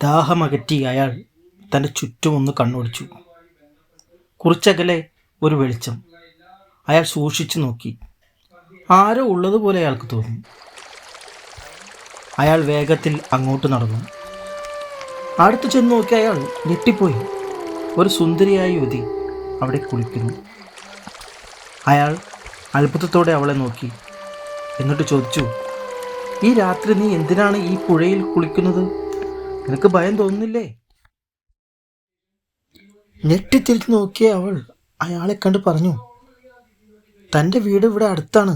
ദാഹമകറ്റി അയാൾ തൻ്റെ ചുറ്റുമൊന്ന് കണ്ണോടിച്ചു. കുറച്ചകലെ ഒരു വെളിച്ചം. അയാൾ സൂക്ഷിച്ചു നോക്കി. ആരോ ഉള്ളതുപോലെ അയാൾക്ക് തോന്നി. അയാൾ വേഗത്തിൽ അങ്ങോട്ട് നടന്നു. അടുത്ത് ചെന്ന് നോക്കി അയാൾ ഞെട്ടിപ്പോയി. ഒരു സുന്ദരിയായ യുവതി അവിടെ കുളിക്കുന്നു. അയാൾ അത്ഭുതത്തോടെ അവളെ നോക്കി. എന്നിട്ട് ചോദിച്ചു, ഈ രാത്രി നീ എന്തിനാണ് ഈ പുഴയിൽ കുളിക്കുന്നത്? നിനക്ക് ഭയം തോന്നുന്നില്ലേ? ഞെട്ടിത്തിരിഞ്ഞു നോക്കിയ അവൾ അയാളെ കണ്ട് പറഞ്ഞു, തൻ്റെ വീട് ഇവിടെ അടുത്താണ്.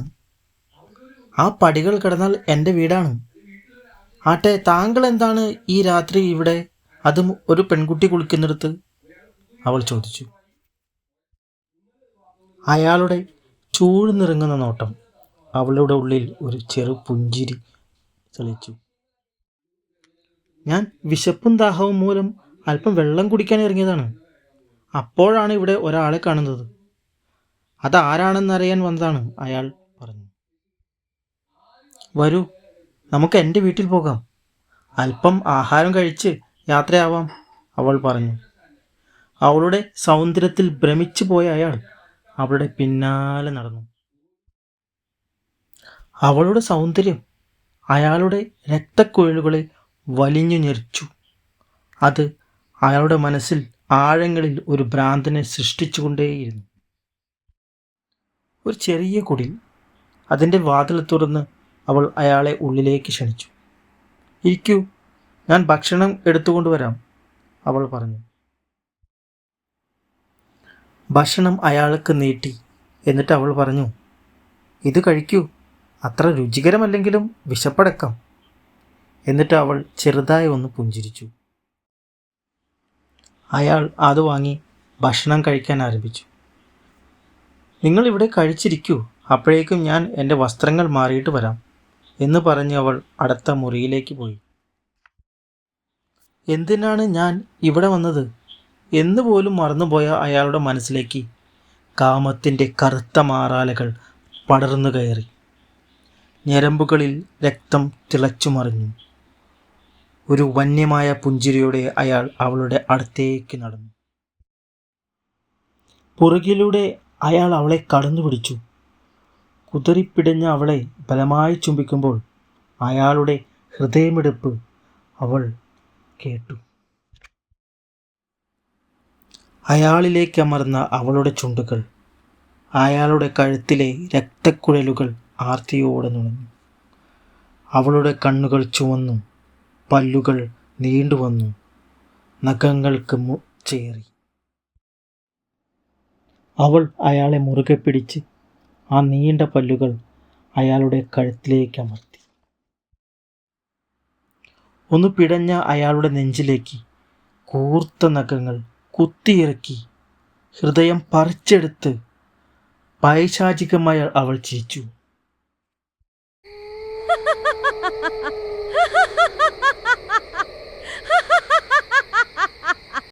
ആ പടികൾ കടന്നാൽ എൻ്റെ വീടാണ്. ആട്ടെ, താങ്കൾ എന്താണ് ഈ രാത്രി ഇവിടെ, അതും ഒരു പെൺകുട്ടി കുളിക്കുന്നിടത്ത്? അവൾ ചോദിച്ചു. അയാളുടെ ചൂഴ്ന്നിറങ്ങുന്ന നോട്ടം അവളുടെ ഉള്ളിൽ ഒരു ചെറു പുഞ്ചിരി തെളിച്ചു. ഞാൻ വിശപ്പും ദാഹവും മൂലം അല്പം വെള്ളം കുടിക്കാൻ ഇറങ്ങിയതാണ്. അപ്പോഴാണ് ഇവിടെ ഒരാളെ കാണുന്നത്. അതാരാണെന്നറിയാൻ വന്നതാണ്, അയാൾ പറഞ്ഞു. വരൂ, നമുക്ക് എൻ്റെ വീട്ടിൽ പോകാം. അല്പം ആഹാരം കഴിച്ച് യാത്രയാവാം, അവൾ പറഞ്ഞു. അവളുടെ സൗന്ദര്യത്തിൽ ഭ്രമിച്ചു പോയ അയാൾ അവളുടെ പിന്നാലെ നടന്നു. അവളുടെ സൗന്ദര്യം അയാളുടെ രക്തക്കുഴലുകളെ വലിഞ്ഞു ഞെരിച്ചു. അത് അയാളുടെ മനസ്സിൽ ആഴങ്ങളിൽ ഒരു ഭ്രാന്തനെ സൃഷ്ടിച്ചുകൊണ്ടേയിരുന്നു. ഒരു ചെറിയ കുടിൽ. അതിൻ്റെ വാതിൽ തുറന്ന് അവൾ അയാളെ ഉള്ളിലേക്ക് ക്ഷണിച്ചു. ഇരിക്കൂ, ഞാൻ ഭക്ഷണം എടുത്തുകൊണ്ടുവരാം, അവൾ പറഞ്ഞു. ഭക്ഷണം അയാൾക്ക് നീട്ടി. എന്നിട്ട് അവൾ പറഞ്ഞു, ഇത് കഴിക്കൂ, അത്ര രുചികരമല്ലെങ്കിലും വിശപ്പടക്കാം. എന്നിട്ട് അവൾ ചെറുതായി ഒന്ന് പുഞ്ചിരിച്ചു. അയാൾ അത് വാങ്ങി ഭക്ഷണം കഴിക്കാൻ ആരംഭിച്ചു. നിങ്ങൾ ഇവിടെ കഴിച്ചിരിക്കൂ, അപ്പോഴേക്കും ഞാൻ എൻ്റെ വസ്ത്രങ്ങൾ മാറിയിട്ട് വരാം എന്ന് പറഞ്ഞ് അവൾ അടുത്ത മുറിയിലേക്ക് പോയി. എന്തിനാണ് ഞാൻ ഇവിടെ വന്നത് എന്ന് പോലും മറന്നുപോയ അയാളുടെ മനസ്സിലേക്ക് കാമത്തിൻ്റെ കറുത്ത മാറാലകൾ പടർന്നു കയറി. ഞരമ്പുകളിൽ രക്തം തിളച്ചു മറിഞ്ഞു. ഒരു വന്യമായ പുഞ്ചിരിയോടെ അയാൾ അവളുടെ അടുത്തേക്ക് നടന്നു. പുറകിലൂടെ അയാൾ അവളെ കടന്നു പിടിച്ചു. കുതറിപ്പിടഞ്ഞ അവളെ ബലമായി ചുംബിക്കുമ്പോൾ അയാളുടെ ഹൃദയമിടിപ്പ് അവൾ കേട്ടു. അയാളിലേക്ക് അമർന്ന അവളുടെ ചുണ്ടുകൾ അയാളുടെ കഴുത്തിലെ രക്തക്കുഴലുകൾ ആർത്തിയോടെ നുണഞ്ഞു. അവളുടെ കണ്ണുകൾ ചുവന്നു, പല്ലുകൾ നീണ്ടുവന്നു, നഖങ്ങൾക്ക് ചേറി. അവൾ അയാളെ മുറുകെ പിടിച്ച് ആ നീണ്ട പല്ലുകൾ അയാളുടെ കഴുത്തിലേക്ക് അമർത്തി. ഒന്ന് പിടഞ്ഞ അയാളുടെ നെഞ്ചിലേക്ക് കൂർത്ത നഖങ്ങൾ കുത്തിയിറക്കി ഹൃദയം പറിച്ചെടുത്ത് പൈശാചികമായി അവൾ ചിരിച്ചു.